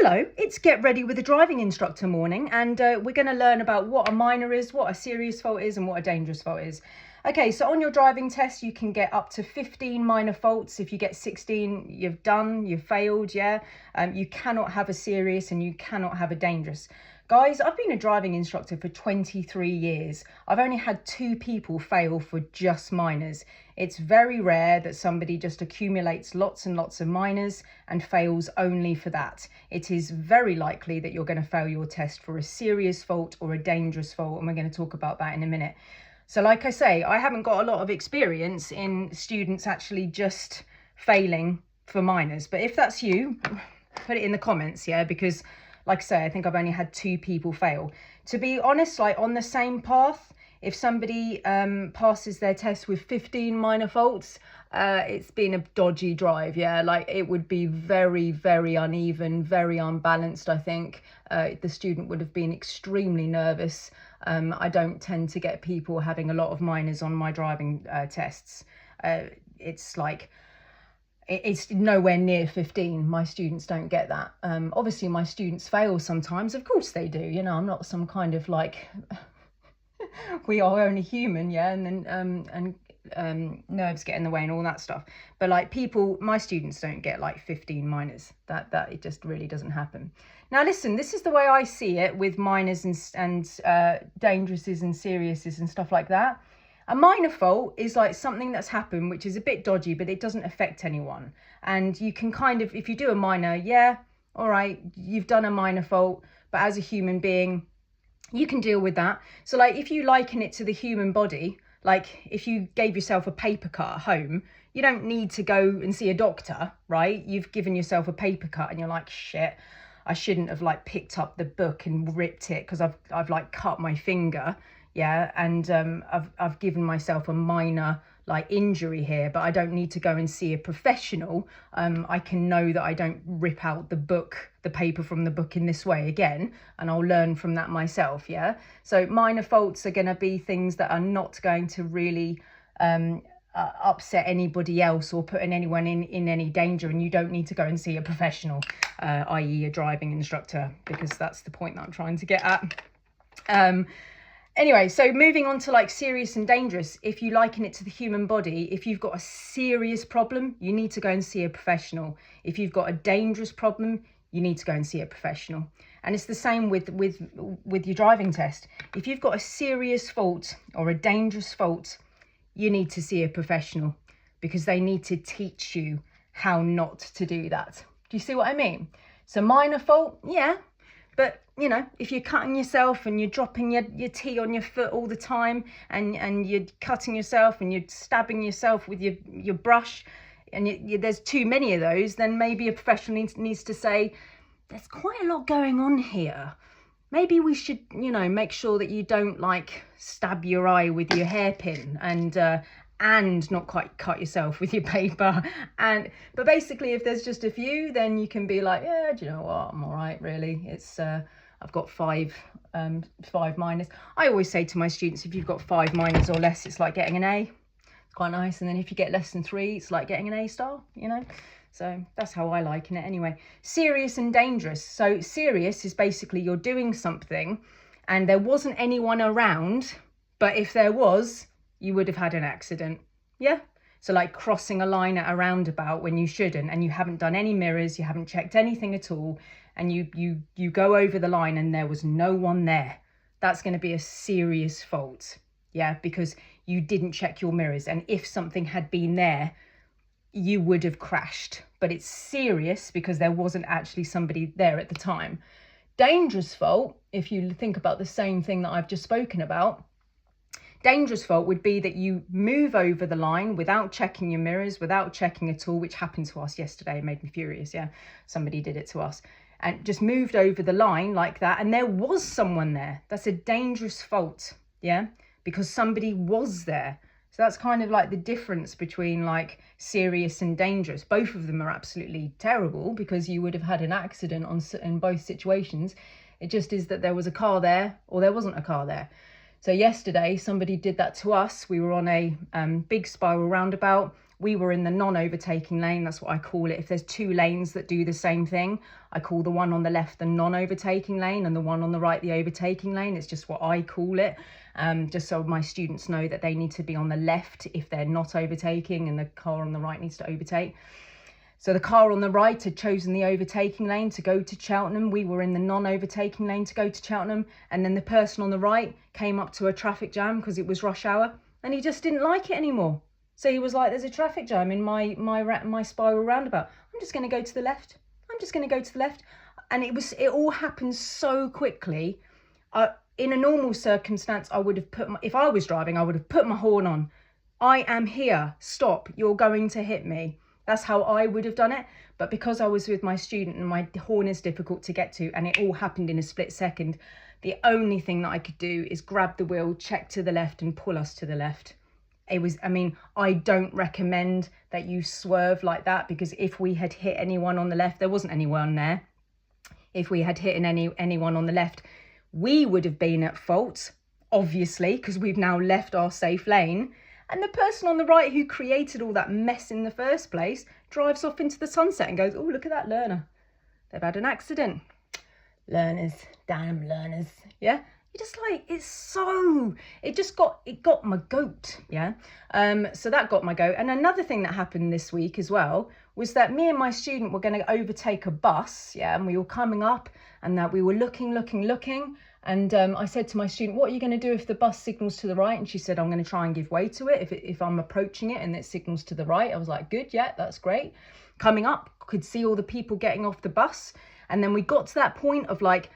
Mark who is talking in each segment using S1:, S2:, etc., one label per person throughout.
S1: Hello, it's Get Ready with a Driving Instructor morning, and we're going to learn about what a minor is, what a serious fault is, and what a dangerous fault is. Okay, so on your driving test, you can get up to 15 minor faults. If you get 16, you've failed, yeah? You cannot have a serious and you cannot have a dangerous. Guys, I've been a driving instructor for 23 years. I've only had 2 people fail for just minors. It's very rare that somebody just accumulates lots and lots of minors and fails only for that. It is very likely that you're going to fail your test for a serious fault or a dangerous fault, and we're going to talk about that in a minute. So like I say, I haven't got a lot of experience in students actually just failing for minors, but if that's you, put it in the comments, yeah, because like I say, I think I've only had 2 people fail. To be honest, like on the same path, if somebody passes their test with 15 minor faults, it's been a dodgy drive, yeah? Like it would be very, very uneven, very unbalanced, I think. The student would have been extremely nervous. I don't tend to get people having a lot of minors on my driving tests. It's like, it's nowhere near 15. My students don't get that. Obviously my students fail sometimes, of course they do, you know, I'm not some kind of like we are only human, yeah, and then nerves get in the way and all that stuff, but like my students don't get like 15 minors. That it just really doesn't happen. Now listen, this is the way I see it with minors and dangerouses and seriouses and stuff like that. A minor fault is like something that's happened which is a bit dodgy, but it doesn't affect anyone. And you can kind of, if you do a minor, yeah, all right, you've done a minor fault, but as a human being, you can deal with that. So like if you liken it to the human body, like if you gave yourself a paper cut at home, you don't need to go and see a doctor, right? You've given yourself a paper cut and you're like, shit, I shouldn't have like picked up the book and ripped it because I've like cut my finger. Yeah, and I've given myself a minor like injury here, but I don't need to go and see a professional. I can know that I don't rip out the paper from the book in this way again, and I'll learn from that myself, yeah? So minor faults are going to be things that are not going to really upset anybody else or putting anyone in any danger, and you don't need to go and see a professional, i.e. a driving instructor, because that's the point that I'm trying to get at. Anyway, so moving on to like serious and dangerous, if you liken it to the human body, if you've got a serious problem, you need to go and see a professional. If you've got a dangerous problem, you need to go and see a professional. And it's the same with your driving test. If you've got a serious fault or a dangerous fault, you need to see a professional because they need to teach you how not to do that. Do you see what I mean? So minor fault, yeah. But, you know, if you're cutting yourself and you're dropping your tea on your foot all the time and you're cutting yourself and you're stabbing yourself with your brush and there's too many of those, then maybe a professional needs to say, there's quite a lot going on here. Maybe we should, you know, make sure that you don't like stab your eye with your hairpin and not quite cut yourself with your paper. But basically if there's just a few, then you can be like, yeah, do you know what, I'm all right, really. It's I've got 5 minors. I always say to my students, if you've got 5 minors or less, it's like getting an A. It's quite nice. And then if you get less than 3, it's like getting an A star, you know. So that's how I liken it anyway. Serious and dangerous. So serious is basically you're doing something and there wasn't anyone around, but if there was, you would have had an accident, yeah? So like crossing a line at a roundabout when you shouldn't, and you haven't done any mirrors, you haven't checked anything at all, and you go over the line and there was no one there. That's going to be a serious fault, yeah? Because you didn't check your mirrors, and if something had been there, you would have crashed. But it's serious because there wasn't actually somebody there at the time. Dangerous fault, if you think about the same thing that I've just spoken about, dangerous fault would be that you move over the line without checking your mirrors, without checking at all, which happened to us yesterday. It made me furious, yeah? Somebody did it to us. And just moved over the line like that, and there was someone there. That's a dangerous fault, yeah? Because somebody was there. So that's kind of like the difference between like serious and dangerous. Both of them are absolutely terrible because you would have had an accident in both situations. It just is that there was a car there or there wasn't a car there. So yesterday somebody did that to us. We were on a big spiral roundabout. We were in the non-overtaking lane. That's what I call it. If there's two lanes that do the same thing, I call the one on the left the non-overtaking lane and the one on the right the overtaking lane. It's just what I call it, just so my students know that they need to be on the left if they're not overtaking, and the car on the right needs to overtake. So the car on the right had chosen the overtaking lane to go to Cheltenham. We were in the non-overtaking lane to go to Cheltenham. And then the person on the right came up to a traffic jam because it was rush hour, and he just didn't like it anymore. So he was like, there's a traffic jam in my spiral roundabout. I'm just going to go to the left. I'm just going to go to the left. And it all happened so quickly. In a normal circumstance, if I was driving, I would have put my horn on. I am here. Stop. You're going to hit me. That's how I would have done it. But because I was with my student and my horn is difficult to get to, and it all happened in a split second, the only thing that I could do is grab the wheel, check to the left and pull us to the left. I don't recommend that you swerve like that, because if we had hit anyone on the left, there wasn't anyone there. If we had hit anyone on the left, we would have been at fault, obviously, because we've now left our safe lane. And the person on the right who created all that mess in the first place drives off into the sunset and goes, oh, look at that learner. They've had an accident. Learners, damn learners. Yeah. You're just like, it got my goat. Yeah. So that got my goat. And another thing that happened this week as well was that me and my student were going to overtake a bus. Yeah. And we were coming up, and that we were looking. And I said to my student, what are you going to do if the bus signals to the right? And she said, I'm going to try and give way to it if I'm approaching it and it signals to the right. I was like, good, yeah, that's great. Coming up, could see all the people getting off the bus. And then we got to that point of like,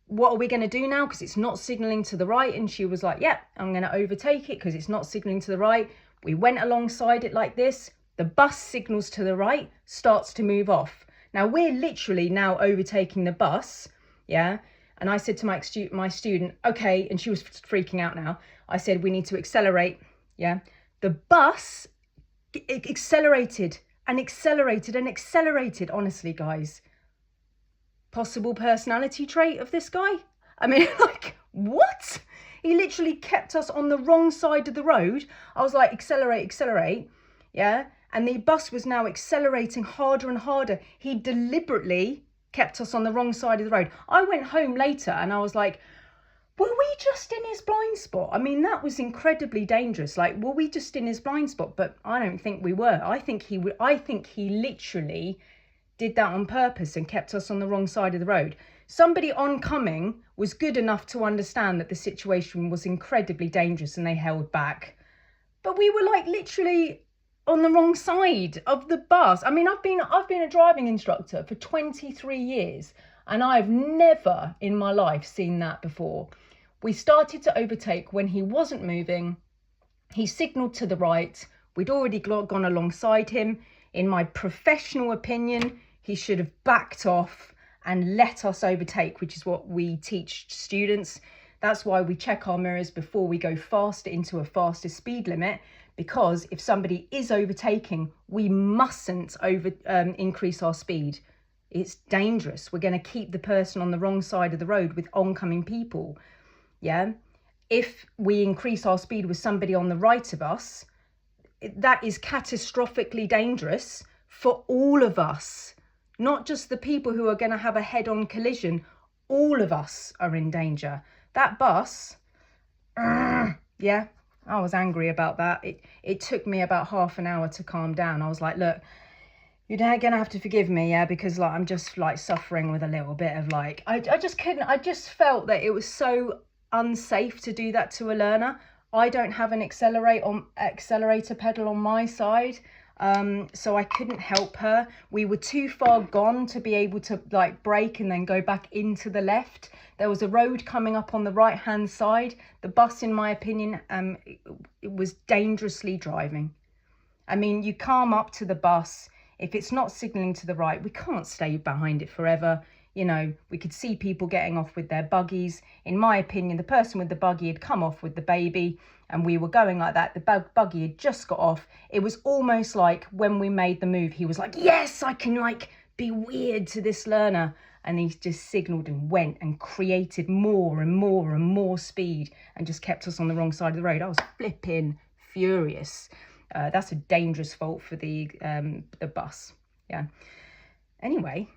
S1: what are we going to do now? Because it's not signalling to the right. And she was like, yeah, I'm going to overtake it because it's not signalling to the right. We went alongside it like this. The bus signals to the right, starts to move off. Now we're literally now overtaking the bus. Yeah. And I said to my student, okay, and she was freaking out now. I said, we need to accelerate. Yeah. The bus accelerated and accelerated and accelerated. Honestly, guys, possible personality trait of this guy. I mean, like, what? He literally kept us on the wrong side of the road. I was like, accelerate. Yeah. And the bus was now accelerating harder and harder. He deliberately kept us on the wrong side of the road. I went home later and I was like, were we just in his blind spot? I mean, that was incredibly dangerous. Like, were we just in his blind spot? But I don't think we were. I think he literally did that on purpose and kept us on the wrong side of the road. Somebody oncoming was good enough to understand that the situation was incredibly dangerous and they held back. But we were like literally on the wrong side of the bus. I mean, I've been a driving instructor for 23 years and I've never in my life seen that before. We started to overtake when he wasn't moving. He signaled to the right. We'd already gone alongside him. In my professional opinion, he should have backed off and let us overtake, which is what we teach students. That's why we check our mirrors before we go faster into a faster speed limit. Because if somebody is overtaking, we mustn't increase our speed. It's dangerous. We're going to keep the person on the wrong side of the road with oncoming people. Yeah. If we increase our speed with somebody on the right of us, that is catastrophically dangerous for all of us. Not just the people who are going to have a head-on collision. All of us are in danger. That bus, yeah. I was angry about that. It took me about half an hour to calm down. I was like, look, you're going to have to forgive me, yeah, because like I'm just like suffering with a little bit of like, I just couldn't, I just felt that it was so unsafe to do that to a learner. I don't have an accelerator pedal on my side, so I couldn't help her. We were too far gone to be able to like brake and then go back into the left. There was a road coming up on the right hand side. The bus, in my opinion, it was dangerously driving. I mean, you calm up to the bus. If it's not signalling to the right, we can't stay behind it forever. You know, we could see people getting off with their buggies. In my opinion, the person with the buggy had come off with the baby and we were going like that. The buggy had just got off. It was almost like when we made the move, he was like, yes, I can like be weird to this learner. And he just signalled and went and created more and more speed and just kept us on the wrong side of the road. I was flipping furious. That's a dangerous fault for the bus. Yeah. Anyway,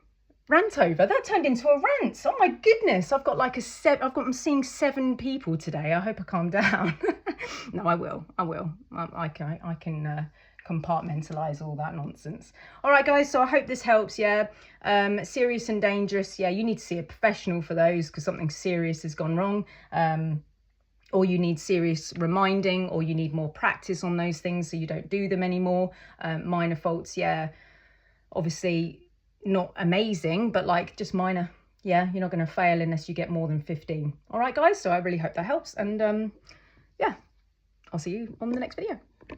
S1: rant over. That turned into a rant. Oh my goodness. I've got like I'm seeing 7 people today. I hope I calm down. No, I will. I can compartmentalize all that nonsense. All right, guys. So I hope this helps. Yeah. Serious and dangerous. Yeah. You need to see a professional for those because something serious has gone wrong. Or you need serious reminding, or you need more practice on those things so you don't do them anymore. Minor faults. Yeah. Obviously not amazing, but like just minor. Yeah, you're not going to fail unless you get more than 15. All right, guys, so I really hope that helps, and yeah, I'll see you on the next video.